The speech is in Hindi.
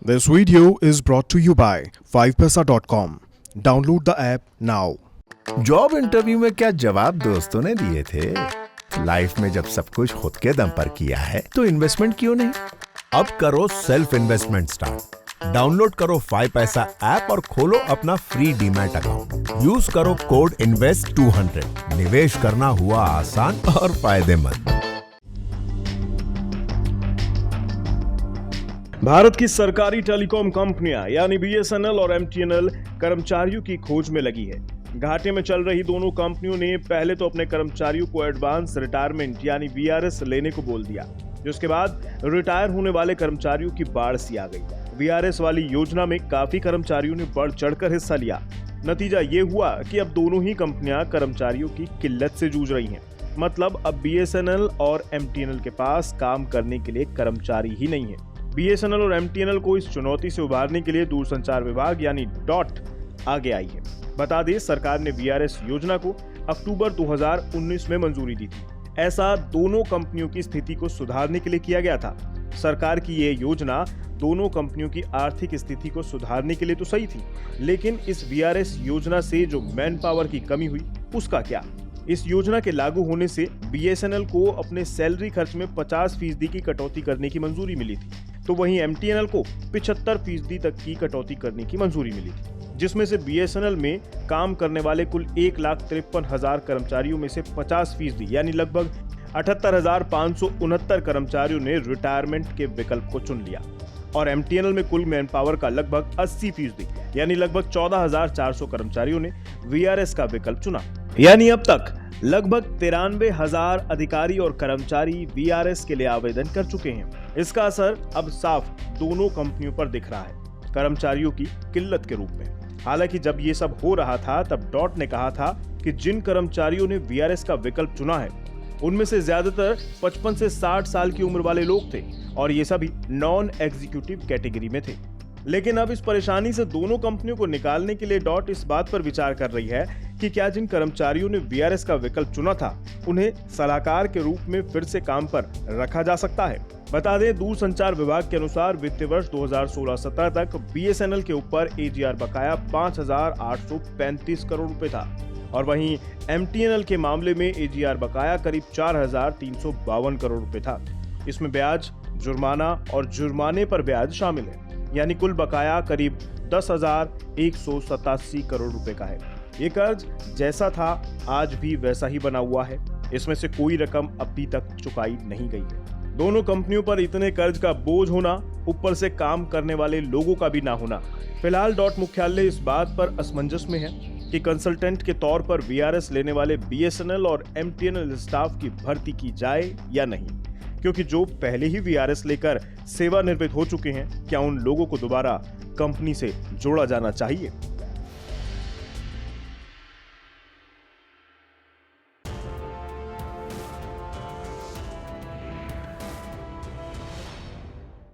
This video is brought to you by 5paisa.com. Download the app now. Job interview में क्या जवाब दोस्तों ने दिए थे? लाइफ में जब सब कुछ खुद के दम पर किया है तो इन्वेस्टमेंट क्यों नहीं? अब करो सेल्फ इन्वेस्टमेंट स्टार्ट। डाउनलोड करो 5 पैसा ऐप और खोलो अपना फ्री डीमैट अकाउंट। यूज करो कोड INVEST200। निवेश करना हुआ आसान और फायदेमंद। भारत की सरकारी टेलीकॉम कंपनियां यानी BSNL और MTNL कर्मचारियों की खोज में लगी है। घाटे में चल रही दोनों कंपनियों ने पहले तो अपने कर्मचारियों को एडवांस रिटायरमेंट यानी VRS लेने को बोल दिया, जिसके बाद रिटायर होने वाले कर्मचारियों की बाढ़ सी आ गई। VRS वाली योजना में काफी कर्मचारियों ने बढ़ चढ़कर हिस्सा लिया। नतीजा ये हुआ कि अब दोनों ही कंपनियां कर्मचारियों की किल्लत से जूझ रही हैं। मतलब अब BSNL और MTNL के पास काम करने के लिए कर्मचारी ही नहीं है। BSNL और MTNL को इस चुनौती से उबारने के लिए दूरसंचार विभाग यानी DOT आगे आई है। बता दें, सरकार ने VRS योजना को अक्टूबर 2019 में मंजूरी दी थी। ऐसा दोनों कंपनियों की स्थिति को सुधारने के लिए किया गया था। सरकार की ये योजना दोनों कंपनियों की आर्थिक स्थिति को सुधारने के लिए तो सही थी, लेकिन इस VRS योजना से जो मैन पावर की कमी हुई उसका क्या? इस योजना के लागू होने से BSNL को अपने सैलरी खर्च में 50% की कटौती करने की मंजूरी मिली थी, तो वहीं MTNL को 75% तक की कटौती करने की मंजूरी मिली थी, जिसमें से BSNL में काम करने वाले कुल 1,53,000 कर्मचारियों में से 50% यानी लगभग 78,569 कर्मचारियों ने रिटायरमेंट के विकल्प को चुन लिया और MTNL में कुल मैन पावर का लगभग 80% यानी लगभग 14,400 कर्मचारियों ने VRS का विकल्प चुना। यानी अब तक लगभग 93,000 अधिकारी और कर्मचारी VRS के लिए आवेदन कर चुके हैं। इसका असर अब साफ दोनों कंपनियों पर दिख रहा है, कर्मचारियों की किल्लत के रूप में। हालांकि जब ये सब हो रहा था तब DOT ने कहा था कि जिन कर्मचारियों ने VRS का विकल्प चुना है उनमें से ज्यादातर 55 से 60 साल की उम्र वाले लोग थे और ये सभी नॉन एग्जीक्यूटिव कैटेगरी में थे। लेकिन अब इस परेशानी से दोनों कंपनियों को निकालने के लिए DOT इस बात पर विचार कर रही है कि क्या जिन कर्मचारियों ने VRS का विकल्प चुना था उन्हें सलाहकार के रूप में फिर से काम पर रखा जा सकता है। बता दें, दूरसंचार विभाग के अनुसार वित्तीय वर्ष 2016-17 तक BSNL के ऊपर AGR बकाया 5,835 करोड़ रुपए था और वहीं MTNL के मामले में AGR बकाया करीब 4,352 करोड़ रुपए था। इसमें ब्याज, जुर्माना और जुर्माने पर ब्याज शामिल है, यानी कुल बकाया करीब 10,187 करोड़ रुपए का है। ये कर्ज जैसा था आज भी वैसा ही बना हुआ है। इसमें से कोई रकम अभी तक चुकाई नहीं गई है। दोनों कंपनियों पर इतने कर्ज का बोझ होना, ऊपर से काम करने वाले लोगों का भी ना होना। फिलहाल DOT मुख्यालय इस बात पर असमंजस में है कि कंसल्टेंट के तौर पर VRS लेने वाले BSNL और MTNL स्टाफ की भर्ती की जाए या नहीं, क्योंकि जो पहले ही VRS लेकर सेवानिवृत्त हो चुके हैं, क्या उन लोगों को दोबारा कंपनी से जोड़ा जाना चाहिए?